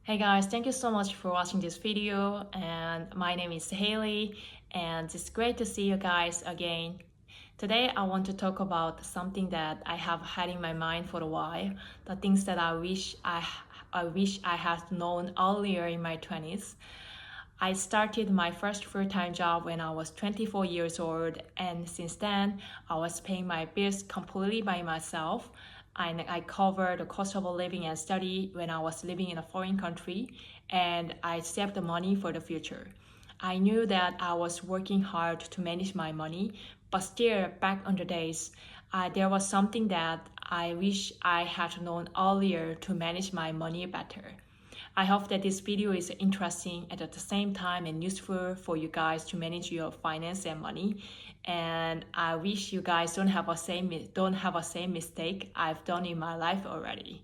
Hey guys, thank you so much for watching this video, and my name is Haley and it's great to see you guys again. Today I want to talk about something that I have had in my mind for a while, the things that I had known earlier in my 20s. I started my first full-time job when I was 24 years old, and since then I was paying my bills completely by myself. And I covered the cost of living and study when I was living in a foreign country, and I saved the money for the future. I knew that I was working hard to manage my money, but still, back on the days, there was something that I wish I had known earlier to manage my money better. I hope that this video is interesting and at the same time and useful for you guys to manage your finance and money. And I wish you guys don't have a same mistake I've done in my life already.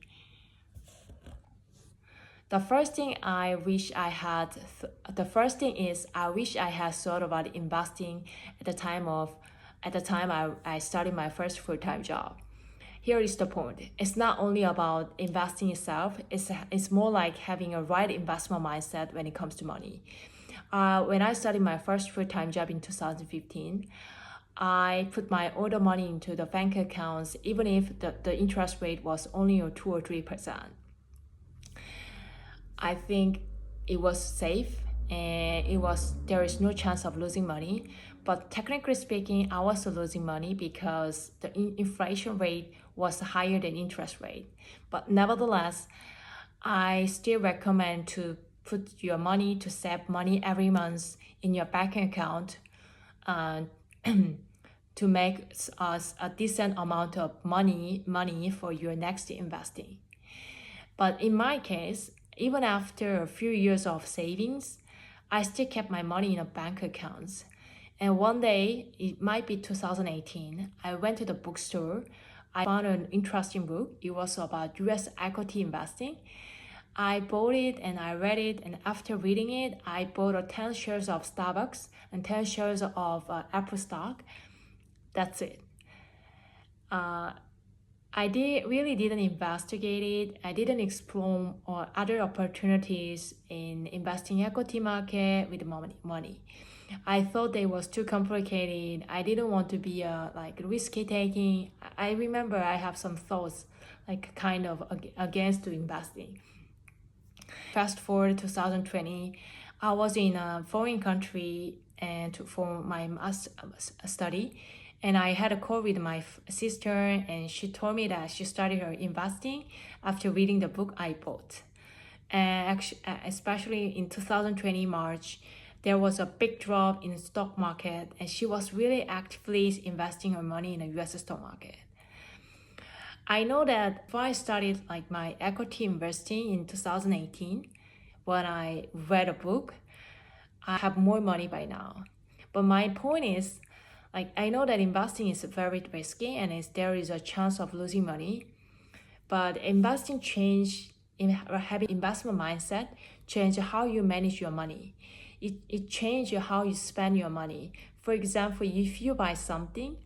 The first thing is I wish I had thought about investing at the time I started my first full-time job. Here is the point. It's not only about investing itself, it's more like having a right investment mindset when it comes to money. When I started my first full-time job in 2015, I put my all the money into the bank accounts, even if the interest rate was only 2 or 3%. I think it was safe and there is no chance of losing money. But technically speaking, I was losing money because the inflation rate was higher than interest rate. But nevertheless, I still recommend to put your money to save money every month in your bank account uh, to make us a decent amount of money for your next investing. But in my case, even after a few years of savings, I still kept my money in a bank accounts. And one day, it might be 2018, I went to the bookstore. I found an interesting book. It was about US equity investing. I bought it and I read it, and after reading it, I bought 10 shares of Starbucks and 10 shares of Apple stock. That's it. Really didn't investigate it. I didn't explore other opportunities in investing equity market with money. I thought it was too complicated. I didn't want to be like risky taking. I remember I have some thoughts like kind of against investing. Fast forward to 2020, I was in a foreign country and for my master's study, and I had a call with my sister, and she told me that she started her investing after reading the book I bought. And actually, especially in 2020 March, there was a big drop in the stock market, and she was really actively investing her money in the US stock market. I know that before I started like my equity investing in 2018, when I read a book, I have more money by now. But my point is, like I know that investing is very risky and there is a chance of losing money. But having investment mindset change how you manage your money. It changes how you spend your money. For example, if you buy something,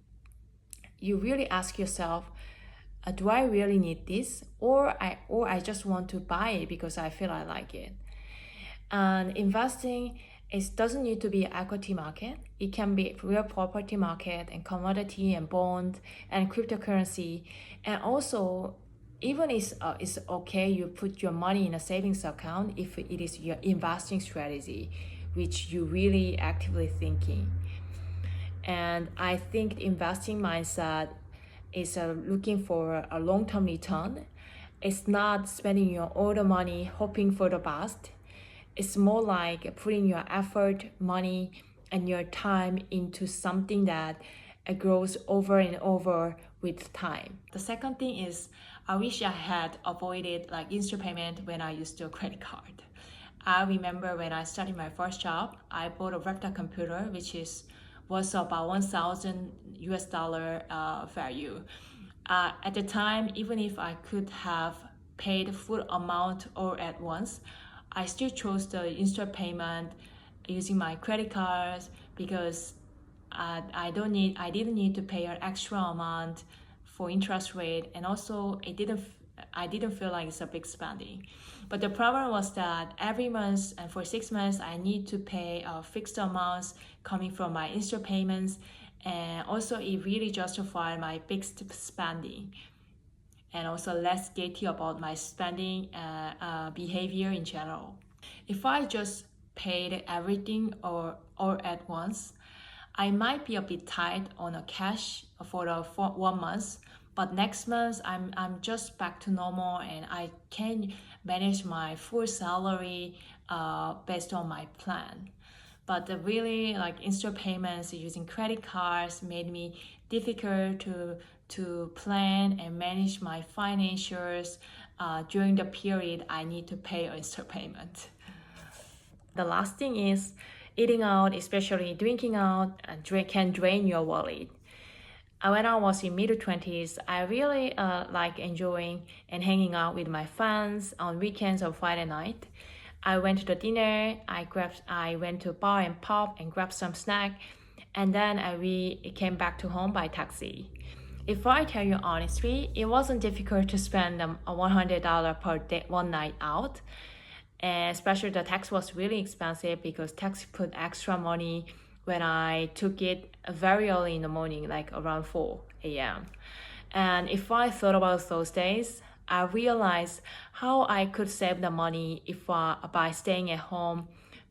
you really ask yourself, do I really need this, or I just want to buy it because I feel I like it. And investing doesn't need to be an equity market. It can be real property market and commodity and bond and cryptocurrency. And also, even it's okay you put your money in a savings account if it is your investing strategy, which you really actively thinking. And I think the investing mindset is looking for a long-term return. It's not spending your all the money hoping for the best. It's more like putting your effort, money, and your time into something that grows over and over with time. The second thing is, I wish I had avoided like instant payment when I used a credit card. I remember when I started my first job, I bought a laptop computer, which was about 1,000 US dollar value. At the time, even if I could have paid full amount all at once, I still chose the instant payment using my credit cards because I didn't need to pay an extra amount for interest rate, and also it didn't I didn't feel like it's a big spending. But the problem was that every month and for 6 months, I need to pay fixed amounts coming from my instant payments. And also it really justified my big spending, and also less guilty about my spending behavior in general. If I just paid everything or at once, I might be a bit tight on a cash for 1 month, but next month I'm just back to normal and I can manage my full salary based on my plan. But the really like instant payments using credit cards made me difficult to plan and manage my financials during the period I need to pay an instant payment. The last thing is eating out, especially drinking out, can drain your wallet. When I was in mid-20s, I really like enjoying and hanging out with my friends on weekends or Friday night. I went to the dinner, I went to bar and pub and grabbed some snack, and then we came back to home by taxi. If I tell you honestly, it wasn't difficult to spend $100 per day, one night out. And especially the tax was really expensive because tax put extra money when I took it very early in the morning, like around 4 a.m. And if I thought about those days, I realized how I could save the money by staying at home,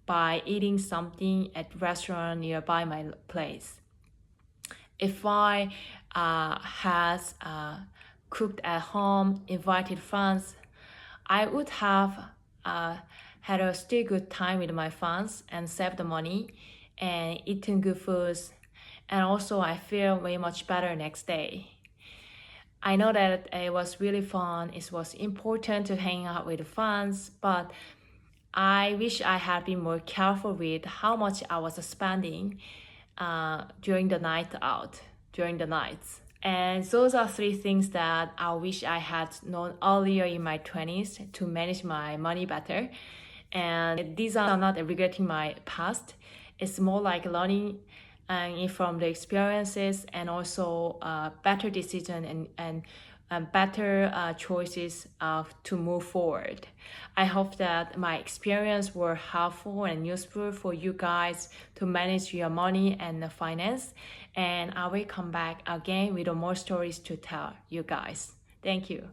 by eating something at restaurant nearby my place. If I had cooked at home, invited friends, I would have had a still good time with my friends and saved the money and eaten good foods. And also I feel way much better next day. I know that it was really fun. It was important to hang out with friends, but I wish I had been more careful with how much I was spending during the nights. And those are 3 things that I wish I had known earlier in my 20s to manage my money better. And these are not regretting my past. It's more like learning from the experiences and also better decision and better choices to move forward. I hope that my experience were helpful and useful for you guys to manage your money and the finance. And I will come back again with more stories to tell you guys. Thank you.